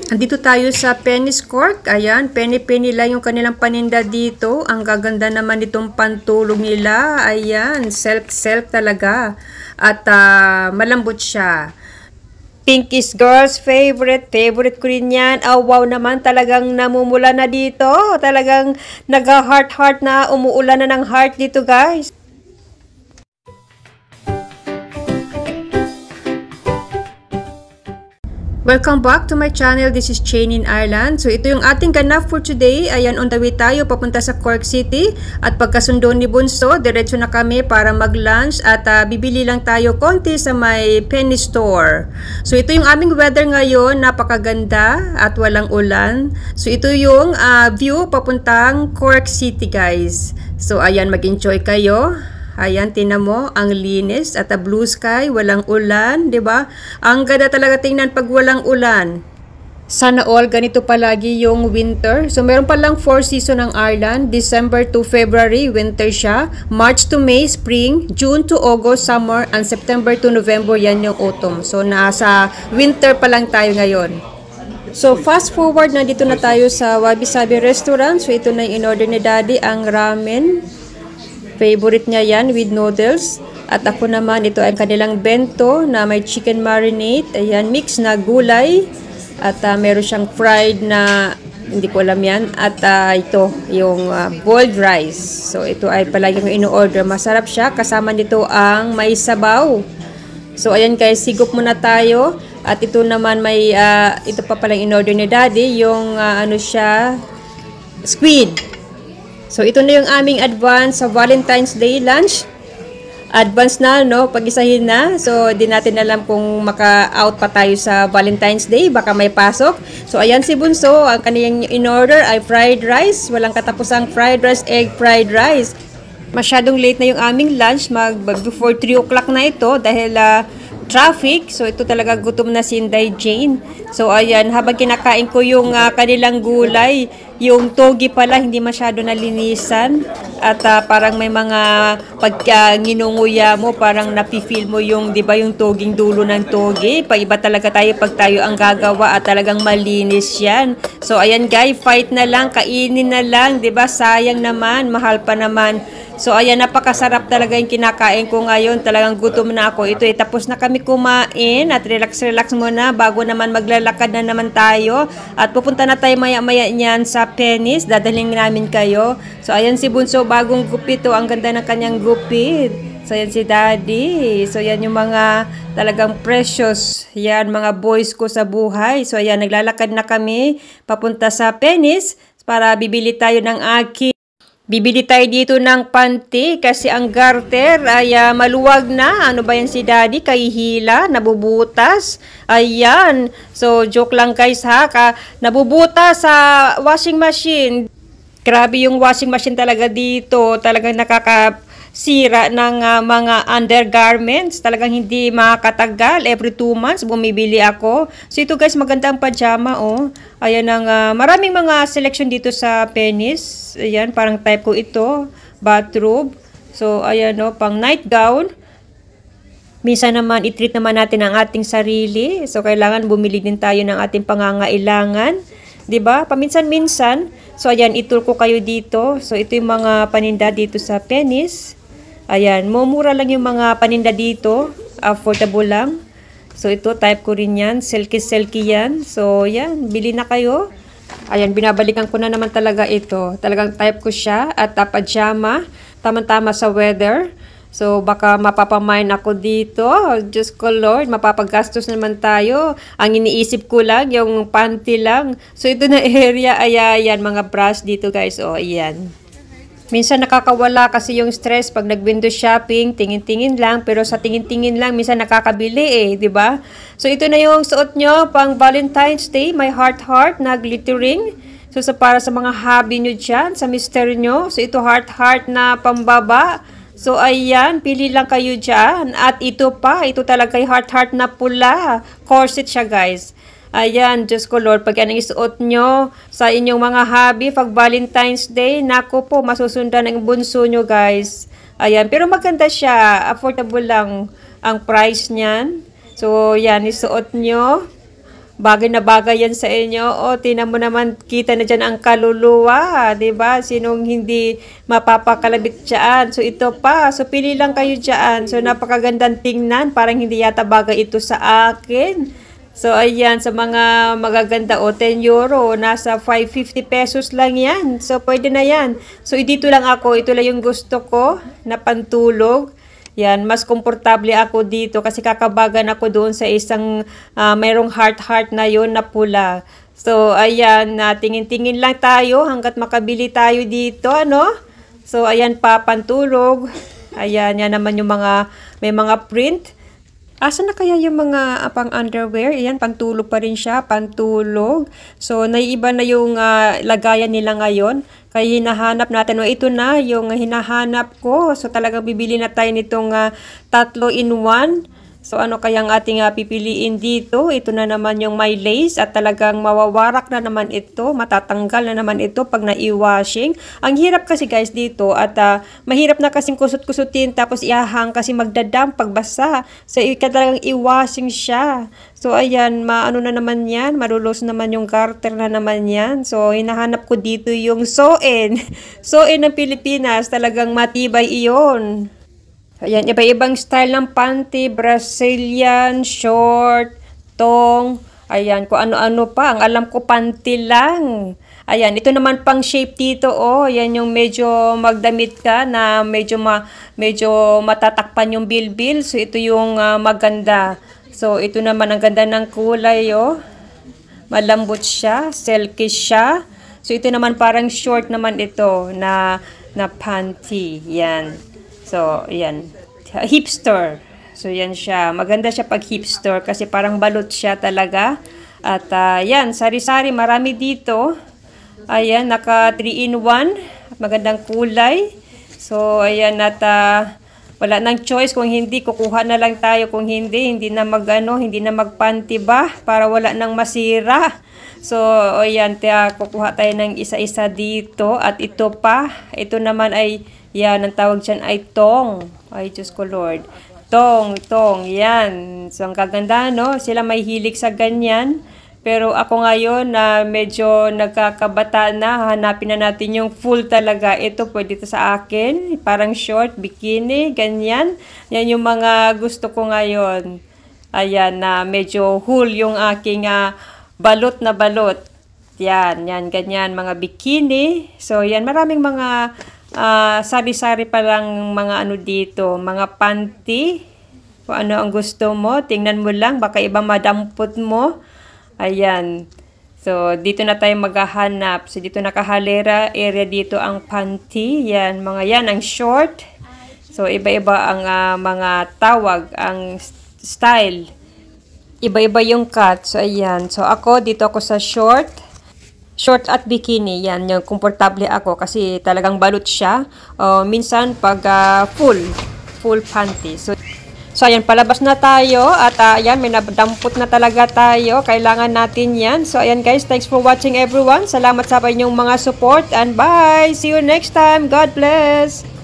Andito tayo sa Penny's Cork. Ayan, penny-penny lang yung kanilang paninda dito. Ang gaganda naman itong pantulog nila. Ayan, silk-silk talaga. At malambot siya. Pink is girl's favorite. Favorite ko rin yan. Oh, wow naman. Talagang namumula na dito. Talagang nag-heart-heart na. Umuulan na ng heart dito, guys. Welcome back to my channel. This is Jane in Ireland. So ito yung ating ganap for today. Ayan, on the way tayo papunta sa Cork City. At pagkasundo ni Bunso, diretso na kami para mag-lunch. At bibili lang tayo konti sa may penny store. So ito yung aming weather ngayon. Napakaganda at walang ulan. So ito yung view papuntang Cork City, guys. So ayan, mag-enjoy kayo. Ayan, tinan mo, ang linis at a blue sky, walang ulan, 'di ba? Ang ganda talaga tingnan pag walang ulan. Sana all ganito palagi yung winter. So meron pa lang 4 season ng Ireland. December to February, winter siya. March to May, spring. June to August, summer. And September to November, yan yung autumn. So nasa winter pa lang tayo ngayon. So fast forward, nandito na tayo sa Wabi Sabi Restaurant. So ito na yung in-order ni Daddy, ang ramen. Favorite niya yan with noodles. At ako naman, ito ay kanilang bento na may chicken marinade. Ayan, mix na gulay. At meron siyang fried na, hindi ko alam yan. At ito, yung boiled rice. So ito ay palagi yung ino-order. Masarap siya. Kasama nito ang may sabaw. So ayan guys, sigop muna tayo. At ito naman may, ito pa palang in-order ni Daddy. Yung ano siya, squid. So, ito na yung aming advance sa Valentine's Day lunch. Advance na, no? Pag-isahin na. So, di natin alam kung maka-out pa tayo sa Valentine's Day. Baka may pasok. So, ayan si Bunso. Ang kaniyang in-order ay fried rice. Walang katapusang fried rice, egg fried rice. Masyadong late na yung aming lunch. Before 3 o'clock na ito dahil traffic. So, ito talaga gutom na si Inday Jane. So, ayan. Habang kinakain ko yung kanilang gulay, yung togi pala, hindi masyado nalinisan. At parang may mga pagka-nginunguya mo, parang napifeel mo yung, di ba, yung toging dulo ng togi. Paiba talaga tayo pag tayo ang gagawa at talagang malinis yan. So, ayan guys, fight na lang, kainin na lang, di ba? Sayang naman, mahal pa naman. So, ayan, napakasarap talaga yung kinakain ko ngayon. Talagang gutom na ako. Ito, tapos na kami kumain at relax-relax muna bago naman maglalakad na naman tayo. At pupunta na tayo maya-maya niyan sa Penny's. Dadalhin namin kayo. So, ayan si Bunso, bagong gupit. Ang ganda ng kanyang gupit. So, ayan si Daddy. So, ayan yung mga talagang precious. Yan, mga boys ko sa buhay. So, ayan, naglalakad na kami papunta sa Penny's para bibili tayo ng aki. Bibili tayo dito ng panty kasi ang garter ay maluwag na. Ano ba yan si Daddy? Kahihila, nabubutas. Ayan. So, joke lang guys ha. Nabubutas sa washing machine. Grabe yung washing machine talaga dito. Talagang nakakasira ng mga undergarments. Talagang hindi makakatagal. Every 2 months bumibili ako. So, ito guys, magandang pajama oh. Ayan ang maraming mga selection dito sa Penny's. Ayan, parang type ko ito. Bathrobe. So, ayan o, pang nightgown. Minsan naman, i-treat naman natin ang ating sarili. So, kailangan bumili din tayo ng ating pangangailangan. 'Di ba? Paminsan-minsan. So, ayan, itur ko kayo dito. So, ito yung mga paninda dito sa Penny's. Ayan, mumura lang yung mga paninda dito. Affordable lang. So, ito, type ko rin yan. Silky-silky yan. So, yan. Bili na kayo. Ayan, binabalikan ko na naman talaga ito. Talagang type ko siya. At pajama. Tama-tama sa weather. So, baka mapapamain ako dito. Diyos ko, Lord. Mapapagastos naman tayo. Ang iniisip ko lang, yung panty lang. So, ito na area. Ayan, mga brush dito, guys. O, ayan. Minsan nakakawala kasi yung stress pag nag-window shopping, tingin-tingin lang, pero sa tingin-tingin lang minsan nakakabili 'di ba? So ito na yung suot nyo pang Valentine's Day, may heart na glittering. So para sa mga hobby nyo dyan, sa mister nyo, so ito heart na pambaba. So ayan, pili lang kayo dyan. At ito talaga yung heart na pula. Corset siya guys. Ayan, Diyos ko Lord, pag yan ang isuot nyo sa inyong mga hobby, pag Valentine's Day, naku po, masusundan ng bunso nyo guys. Ayan, pero maganda siya, affordable lang ang price niyan. So, yan, isuot nyo. bagay na bagay yan sa inyo. O, tinan mo naman, kita na dyan ang kaluluwa, di ba? Sinong hindi mapapakalabit dyan. So, ito pa. So, pili lang kayo dyan. So, napakagandang tingnan. Parang hindi yata bagay ito sa akin. So, ayan, sa mga magaganda, 10 euro, nasa 550 pesos lang yan. So, pwede na yan. So, dito lang ako. Ito lang yung gusto ko na pantulog. Yan, mas komportable ako dito kasi kakabagan ako doon sa isang mayroong heart na yon na pula. So, ayan, tingin-tingin lang tayo hanggat makabili tayo dito, ano? So, ayan pa, pantulog. Ayan, yan naman yung may mga print. Asa na kaya yung mga pang underwear? Ayan, pantulog pa rin siya, pantulog. So, naiiba na yung lagayan nila ngayon. Kaya hinahanap natin, ito na yung hinahanap ko. So, talagang bibili na tayo nitong 3-in-1. So, ano kayang ating pipiliin dito? Ito na naman yung may lace at talagang mawawarak na naman ito. Matatanggal na naman ito pag na-i-washing. Ang hirap kasi guys dito at mahirap na kasing kusot-kusutin tapos iahang kasi magdadam pagbasa. So, talagang i-washing siya. So, ayan, maano na naman yan. Malulos naman yung garter na naman yan. So, hinahanap ko dito yung sew-in. Sew-in ng Pilipinas. Talagang matibay iyon. Ayan, iba-ibang style ng panty, Brazilian, short, tong, ayan, kung ano-ano pa. Ang alam ko, panty lang. Ayan, ito naman pang shape dito, Ayan yung medyo magdamit ka na medyo matatakpan yung bilbil. So, ito yung maganda. So, ito naman ang ganda ng kulay, Malambot siya, silky siya. So, ito naman parang short naman ito na panty. Yan. So, yan. Hipster. So, yan siya. Maganda siya pag hipster kasi parang balot siya talaga. At, yan. Sari-sari. Marami dito. Ayan. Naka 3-in-1. Magandang kulay. So, ayan. At, wala nang choice. Kung hindi, kukuha na lang tayo. Kung hindi na hindi na magpanty ba? Para wala nang masira. So, ayan. Kukuha tayo ng isa-isa dito. At ito pa. Ito naman ay yan, ang tawag dyan ay tong. Ay, Diyos ko Lord. Tong, yan. So, ang kaganda, no? Sila may hilig sa ganyan. Pero ako ngayon, medyo nagkakabata na. Hanapin na natin yung full talaga. Ito, pwede ito sa akin. Parang short, bikini, ganyan. Yan yung mga gusto ko ngayon. Ayan, na medyo whole yung aking balot na balot. Yan, ganyan, mga bikini. So, yan, maraming mga sari-sari pa lang mga dito, mga panty. Kung ano ang gusto mo, tingnan mo lang, baka iba madampot mo. Ayan. So, dito na tayo maghahanap. So, dito nakahalera area dito ang panty. Yan, ang short. So, iba-iba ang mga tawag, ang style. Iba-iba yung cut. So, ayan. So, dito ako sa short. Short at bikini, yan, yung komportable ako kasi talagang balot siya. Minsan pag full panty. So ayan, palabas na tayo at ayan, may nadampot na talaga tayo. Kailangan natin yan. So ayan guys, thanks for watching everyone. Salamat sa inyong mga support and bye! See you next time. God bless!